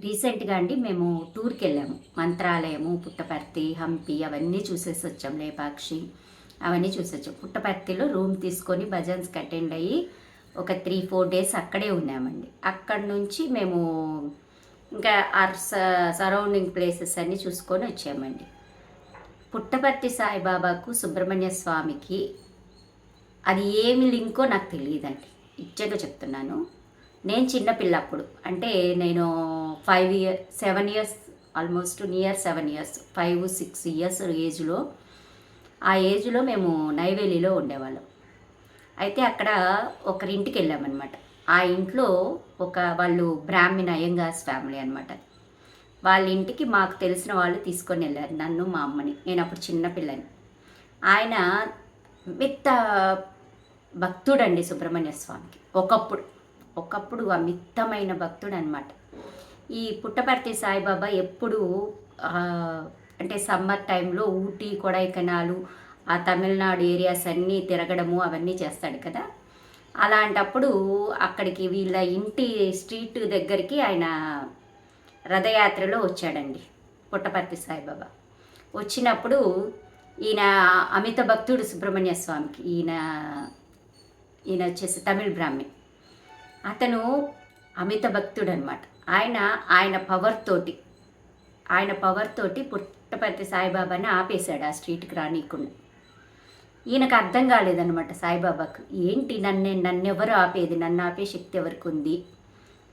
రీసెంట్గా అండి మేము టూర్కి వెళ్ళాము. మంత్రాలయము, పుట్టపర్తి, హంపి అవన్నీ చూసేసి వచ్చాం. లేపాక్షి అవన్నీ చూసొచ్చాం. పుట్టపర్తిలో రూమ్ తీసుకొని భజన్స్కి అటెండ్ అయ్యి ఒక 3-4 డేస్ అక్కడే ఉన్నామండి. అక్కడ నుంచి మేము ఇంకా సరౌండింగ్ ప్లేసెస్ అన్నీ చూసుకొని వచ్చామండి. పుట్టపర్తి సాయిబాబాకు, సుబ్రహ్మణ్య స్వామికి అది ఏమి లింకో నాకు తెలియదండి. ఇచ్చగా చెప్తున్నాను. నేను చిన్నపిల్ల అప్పుడు, అంటే నేను 7 years, almost near 7 years, 5-6 years ఏజ్లో, ఆ ఏజ్లో మేము నైవేలిలో ఉండేవాళ్ళం. అయితే అక్కడ ఒకరింటికి వెళ్ళామన్నమాట. ఆ ఇంట్లో వాళ్ళు బ్రాహ్మణ అయ్యంగార్స్ ఫ్యామిలీ అనమాట. వాళ్ళ ఇంటికి మాకు తెలిసిన వాళ్ళు తీసుకొని వెళ్ళారు నన్ను, మా అమ్మని. నేను అప్పుడు చిన్నపిల్లని. ఆయన మిత్త భక్తుడండి సుబ్రహ్మణ్య స్వామికి. ఒకప్పుడు అమితమైన భక్తుడు అనమాట. ఈ పుట్టపర్తి సాయిబాబా ఎప్పుడు అంటే సమ్మర్ టైంలో ఊటీ, కొడైకెనాలు, ఆ తమిళనాడు ఏరియాస్ అన్నీ తిరగడము అవన్నీ చేస్తాడు కదా. అలాంటప్పుడు అక్కడికి వీళ్ళ ఇంటి స్ట్రీట్ దగ్గరికి ఆయన రథయాత్రలో వచ్చాడండి పుట్టపర్తి సాయిబాబా. వచ్చినప్పుడు ఈయన అమిత భక్తుడు సుబ్రహ్మణ్య స్వామికి. ఈయన వచ్చేసి తమిళ్ బ్రాహ్మణ్. అతను అమిత భక్తుడు అనమాట. ఆయన పవర్ తోటి పుట్టపర్తి సాయిబాబాని ఆపేశాడు ఆ స్ట్రీట్కి రానీయకుండా. ఈయనకు అర్థం కాలేదనమాట సాయిబాబాకు. ఏంటి నన్నెవరు ఆపేది, నన్ను ఆపే శక్తి ఎవరికి ఉంది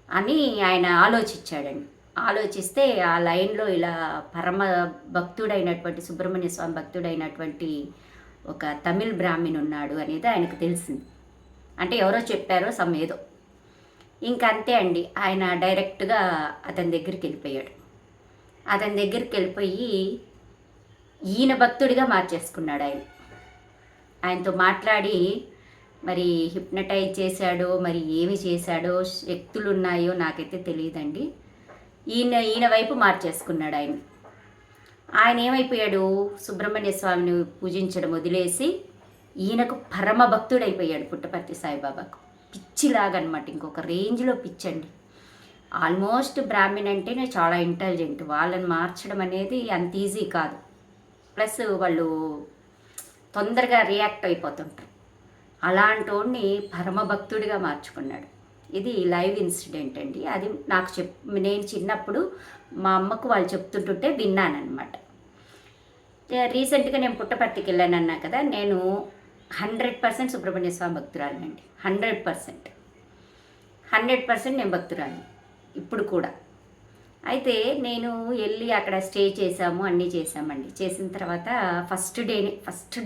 అని ఆయన ఆలోచించాడండి. ఆలోచిస్తే ఆ లైన్లో ఇలా పరమ భక్తుడైనటువంటి సుబ్రహ్మణ్య స్వామి భక్తుడైనటువంటి ఒక తమిళ్ బ్రాహ్మణ్ ఉన్నాడు అనేది ఆయనకు తెలిసింది. అంటే ఎవరో చెప్పారో ఏదో. ఇంకంతే అండి, ఆయన డైరెక్ట్గా అతని దగ్గరికి వెళ్ళిపోయాడు. అతని దగ్గరికి వెళ్ళిపోయి ఈయన భక్తుడిగా మార్చేసుకున్నాడు. ఆయనతో మాట్లాడి మరి హిప్నటైజ్ చేశాడో, మరి ఏమి చేశాడో, శక్తులు ఉన్నాయో నాకైతే తెలియదండి. ఈయన వైపు మార్చేసుకున్నాడు ఆయన ఏమైపోయాడు, సుబ్రహ్మణ్య స్వామిని పూజించడం వదిలేసి ఈయనకు పరమ భక్తుడైపోయాడు పుట్టపర్తి సాయిబాబాకు. పిచ్చిలాగా అనమాట, ఇంకొక రేంజ్లో పిచ్చండి. ఆల్మోస్ట్ బ్రాహ్మణ్ అంటేనే చాలా ఇంటెలిజెంట్. వాళ్ళని మార్చడం అనేది అంత ఈజీ కాదు. ప్లస్ వాళ్ళు తొందరగా రియాక్ట్ అయిపోతుంటారు. అలాంటి పరమ భక్తుడిగా మార్చుకున్నాడు. ఇది లైవ్ ఇన్సిడెంట్ అండి. అది నేను చిన్నప్పుడు మా అమ్మకు వాళ్ళు చెప్తుంటుంటే విన్నానమాట. రీసెంట్గా నేను పుట్టపర్తికి వెళ్ళానన్నా కదా, నేను 100% సుబ్రహ్మణ్య స్వామి భక్తురాలినండి. 100% నేను భక్తురాలిని ఇప్పుడు కూడా. అయితే నేను వెళ్ళి అక్కడ స్టే చేసాము, అన్నీ చేసామండి. చేసిన తర్వాత ఫస్ట్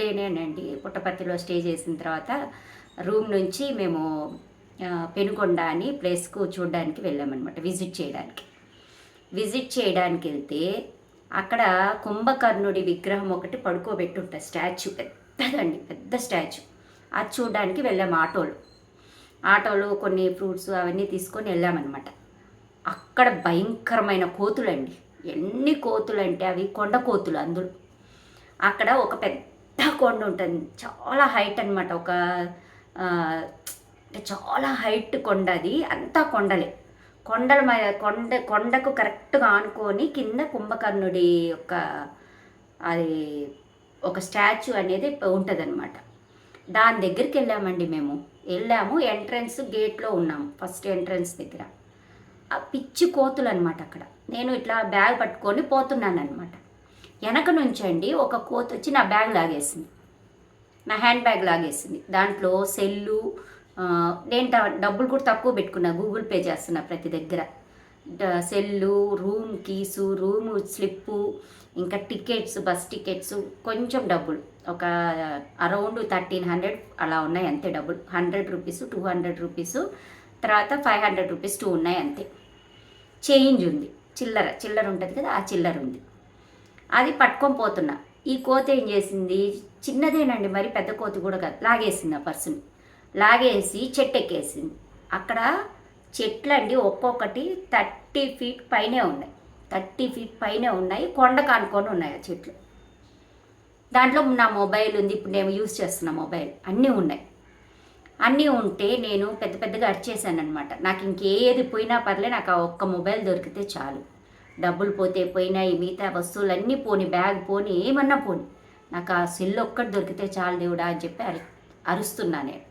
డేనే అండి పుట్టపర్తిలో స్టే చేసిన తర్వాత రూమ్ నుంచి మేము పెనుకొండ అని ప్లేస్కు చూడడానికి వెళ్ళామన్నమాట, విజిట్ చేయడానికి వెళ్తే అక్కడ కుంభకర్ణుడి విగ్రహం ఒకటి పడుకోబెట్టి ఉంటుంది, స్టాచ్యూ, పెద్ద స్టాచ్యూ. అది చూడడానికి వెళ్ళాము ఆటోలో కొన్ని ఫ్రూట్స్ అవన్నీ తీసుకొని వెళ్ళామన్నమాట. అక్కడ భయంకరమైన కోతులండి. ఎన్ని కోతులు అంటే అవి కొండ కోతులు. అందులో అక్కడ ఒక పెద్ద కొండ ఉంటుంది, చాలా హైట్ అనమాట. అంటే చాలా హైట్ కొండ. అది అంతా కొండలే. కొండకు కరెక్ట్గా ఆనుకొని కింద కుంభకర్ణుడి అది ఒక స్టాచ్యూ అనేది ఉంటుంది అనమాట. దాని దగ్గరికి వెళ్ళామండి. వెళ్ళాము, ఎంట్రన్స్ గేట్లో ఉన్నాము, ఫస్ట్ ఎంట్రన్స్ దగ్గర. ఆ పిచ్చి కోతులు అనమాట అక్కడ. నేను ఇట్లా బ్యాగ్ పట్టుకొని పోతున్నాను అనమాట. వెనక నుంచి అండి ఒక కోత వచ్చి నా బ్యాగ్ లాగేసింది, నా హ్యాండ్ బ్యాగ్ లాగేసింది. దాంట్లో సెల్లు, నేను డబ్బులు కూడా తక్కువ పెట్టుకున్నా, గూగుల్ పే చేస్తున్నా ప్రతి దగ్గర. Cell, room keys, room slip, ఇంకా టికెట్స్, బస్ టికెట్స్, కొంచెం డబ్బులు, ఒక అరౌండ్ 1300 అలా ఉన్నాయి అంతే డబ్బులు. 100 రూపీస్, 200 రూపీస్, తర్వాత 500 రూపీస్ 2 ఉన్నాయి అంతే. చేంజ్ ఉంది, చిల్లర ఉంటుంది కదా, ఆ చిల్లర ఉంది. అది పట్టుకొని పోతున్నా. ఈ కోత ఏం చేసింది, చిన్నదేనండి, మరి పెద్ద కోత కూడా కాదు, లాగేసింది ఆ పర్సుని. లాగేసి చెట్టు ఎక్కేసింది. అక్కడ చెట్లండి ఒక్కొక్కటి 30 ఫీట్ పైనే ఉన్నాయి, 30 ఫీట్ పైనే ఉన్నాయి. కొండ కానుకొని ఉన్నాయి ఆ చెట్లు. దాంట్లో నా మొబైల్ ఉంది, ఇప్పుడు నేను యూజ్ చేస్తున్న మొబైల్, అన్నీ ఉన్నాయి. అన్నీ ఉంటే నేను పెద్ద పెద్దగా అరిచేసాను అనమాట. నాకు ఇంకేది పోయినా పర్లే, నాకు ఆ ఒక్క మొబైల్ దొరికితే చాలు. డబ్బులు పోతే పోయినాయి, మిగతా వస్తువులన్నీ పోని, బ్యాగ్ పోని, ఏమన్నా పోని, నాకు ఆ సెల్ ఒక్కటి దొరికితే చాలు దేవుడా అని చెప్పి అరుస్తున్నా నేను.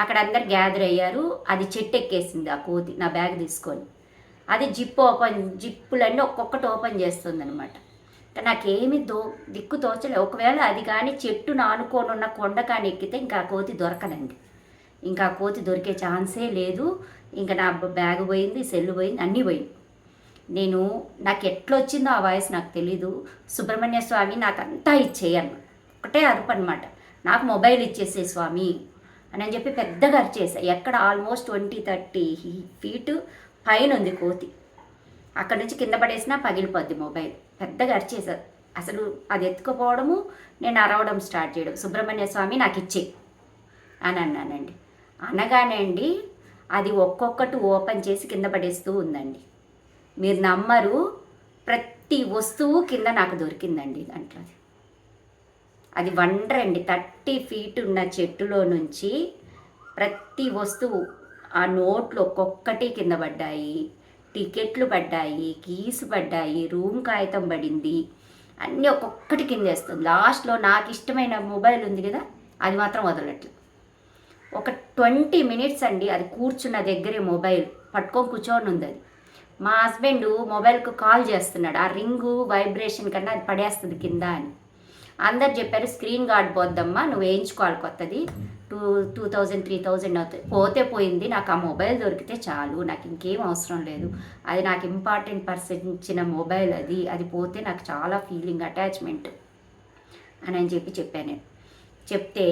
అక్కడ అందరు గ్యాదర్ అయ్యారు. అది చెట్టు ఎక్కేసింది ఆ కోతి నా బ్యాగ్ తీసుకొని. అది జిప్పులన్నీ ఒక్కొక్కటి ఓపెన్ చేస్తుంది అనమాట. నాకేమి దిక్కు తోచలే. ఒకవేళ అది కానీ చెట్టును ఆనుకోనున్న కొండ కానీ ఎక్కితే ఇంకా ఆ కోతి దొరకదండి. ఇంకా ఆ కోతి దొరికే ఛాన్సే లేదు. ఇంకా నా బ్యాగ్ పోయింది, సెల్లు పోయింది, అన్నీ పోయింది. నాకు ఎట్లా వచ్చిందో ఆ వాయిస్ నాకు తెలీదు. సుబ్రహ్మణ్య స్వామి నాకంతా ఇచ్చేయను, ఒకటే అరుపు అనమాట. నాకు మొబైల్ ఇచ్చేసే స్వామి అని చెప్పి పెద్దగా అరిచేసా. ఎక్కడ ఆల్మోస్ట్ 20-30 ఫీటు పైన ఉంది కోతి. అక్కడ నుంచి కింద పడేసినా పగిలిపోద్ది మొబైల్. పెద్దగా అరిచేసారు. అసలు అది ఎత్తుకుపోవడము, నేను అరవడం స్టార్ట్ చేయడం, సుబ్రహ్మణ్య స్వామి నాకు ఇచ్చే అని అన్నానండి. అనగానే అండి అది ఒక్కొక్కటి ఓపెన్ చేసి కింద పడేస్తూ ఉందండి. మీరు నమ్మరు, ప్రతి వస్తువు కింద నాకు దొరికిందండి దాంట్లో. అది వండర్ అండి. 30 ఫీట్ ఉన్న చెట్టులో నుంచి ప్రతి వస్తువు, ఆ నోట్లు ఒక్కొక్కటి కింద పడ్డాయి, టికెట్లు పడ్డాయి, కీస్ పడ్డాయి, రూమ్ కాగితం పడింది, అన్నీ ఒక్కొక్కటి కింద వేస్తుంది. లాస్ట్లో నాకు ఇష్టమైన మొబైల్ ఉంది కదా, అది మాత్రం వదలట్లేదు. ఒక 20 మినిట్స్ అండి అది కూర్చున్న దగ్గరే మొబైల్ పట్టుకొని కూర్చొని ఉంది. అది మా హస్బెండ్ మొబైల్కు కాల్ చేస్తున్నాడు, ఆ రింగు వైబ్రేషన్ కన్నా అది పడేస్తుంది కింద అని. అందరు చెప్పారు స్క్రీన్ గార్డ్ పోద్దమ్మా, నువ్వు వేయించుకోవాలి కొత్తది, 2000-3000 అవుతుంది. పోతే పోయింది, నాకు ఆ మొబైల్ దొరికితే చాలు, నాకు ఇంకేం అవసరం లేదు. అది నాకు ఇంపార్టెంట్ పర్సన్ ఇచ్చిన మొబైల్, అది పోతే నాకు చాలా ఫీలింగ్ అటాచ్మెంట్ అని చెప్పాను. చెప్తే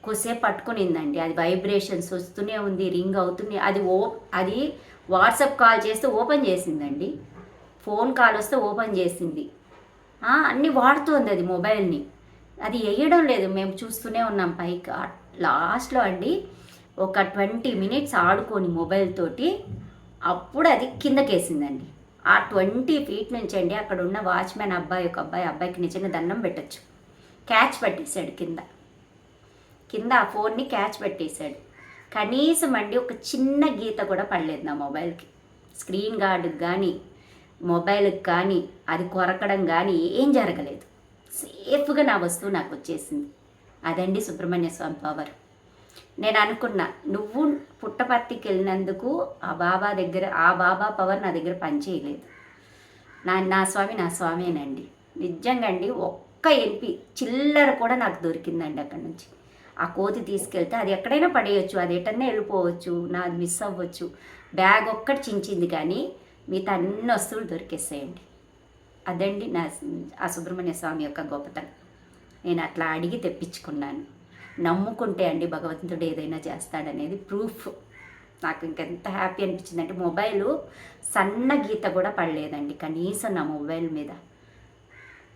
కొద్దిసేపు పట్టుకునిందండి. అది వైబ్రేషన్స్ వస్తూనే ఉంది, రింగ్ అవుతుంది. అది వాట్సాప్ కాల్ చేస్తే ఓపెన్ చేసిందండి, ఫోన్ కాల్ వస్తే ఓపెన్ చేసింది, అన్నీ వాడుతుంది అది మొబైల్ని. అది వేయడం లేదు, మేము చూస్తూనే ఉన్నాం పైకి. లాస్ట్లో అండి ఒక 20 మినిట్స్ ఆడుకొని మొబైల్ తోటి అప్పుడు అది కిందకేసిందండి. ఆ 20 ఫీట్ నుంచి అండి అక్కడ ఉన్న వాచ్మెన్ అబ్బాయికి నిజంగా దండం పెట్టచ్చు. క్యాచ్ పెట్టేశాడు కింద ఆ ఫోన్ని క్యాచ్ పెట్టేశాడు. కనీసం అండి ఒక చిన్న గీత కూడా పడలేదు నా మొబైల్కి. స్క్రీన్ గార్డుకి కానీ మొబైల్కి కానీ అది కొరకడం కానీ ఏం జరగలేదు. సేఫ్గా నా వస్తువు నాకు వచ్చేసింది. అదండి సుబ్రహ్మణ్య స్వామి పవర్. నేను అనుకున్నా, నువ్వు పుట్టపర్తికి వెళ్ళినందుకు ఆ బాబా పవర్ నా దగ్గర పనిచేయలేదు. నా స్వామేనండి. నిజంగా అండి ఒక్క ఎంపీ చిల్లర కూడా నాకు దొరికిందండి అక్కడి నుంచి. ఆ కోతి తీసుకెళ్తే అది ఎక్కడైనా పడేయచ్చు, అది ఎటన్నా వెళ్ళిపోవచ్చు, నాది మిస్ అవ్వచ్చు. బ్యాగ్ ఒక్కటి చించింది కానీ మిగతా అన్ని వస్తువులు దొరికేస్తాయండి. అదండి ఆ సుబ్రహ్మణ్య స్వామి యొక్క గొప్పతనం. నేను అట్లా అడిగి తెప్పించుకున్నాను. నమ్ముకుంటే అండి భగవంతుడు ఏదైనా చేస్తాడనేది ప్రూఫ్. నాకు ఇంకెంత హ్యాపీ అనిపించిందంటే మొబైలు సన్న గీత కూడా పడలేదండి కనీసం నా మొబైల్ మీద.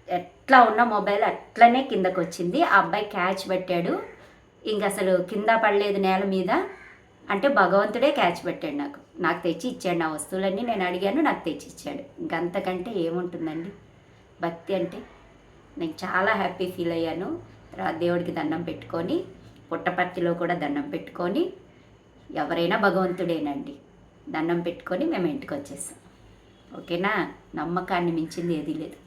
ఎట్లా ఉన్న మొబైల్ అట్లనే కిందకు వచ్చింది. ఆ అబ్బాయి క్యాచ్ పెట్టాడు, ఇంక అసలు కింద పడలేదు నేల మీద. అంటే భగవంతుడే క్యాచ్ పెట్టాడు, నాకు తెచ్చి ఇచ్చాడు. నా వస్తువులన్నీ నేను అడిగాను, నాకు తెచ్చి ఇచ్చాడు. ఇంకంతకంటే ఏముంటుందండి భక్తి అంటే. నేను చాలా హ్యాపీ ఫీల్ అయ్యాను. తర్వాత దేవుడికి దండం పెట్టుకొని, పుట్టపర్తిలో కూడా దండం పెట్టుకొని, ఎవరైనా భగవంతుడేనండి, దండం పెట్టుకొని మేము ఇంటికి వచ్చేసాం. ఓకేనా? నమ్మకాన్ని మించింది ఏదీ లేదు.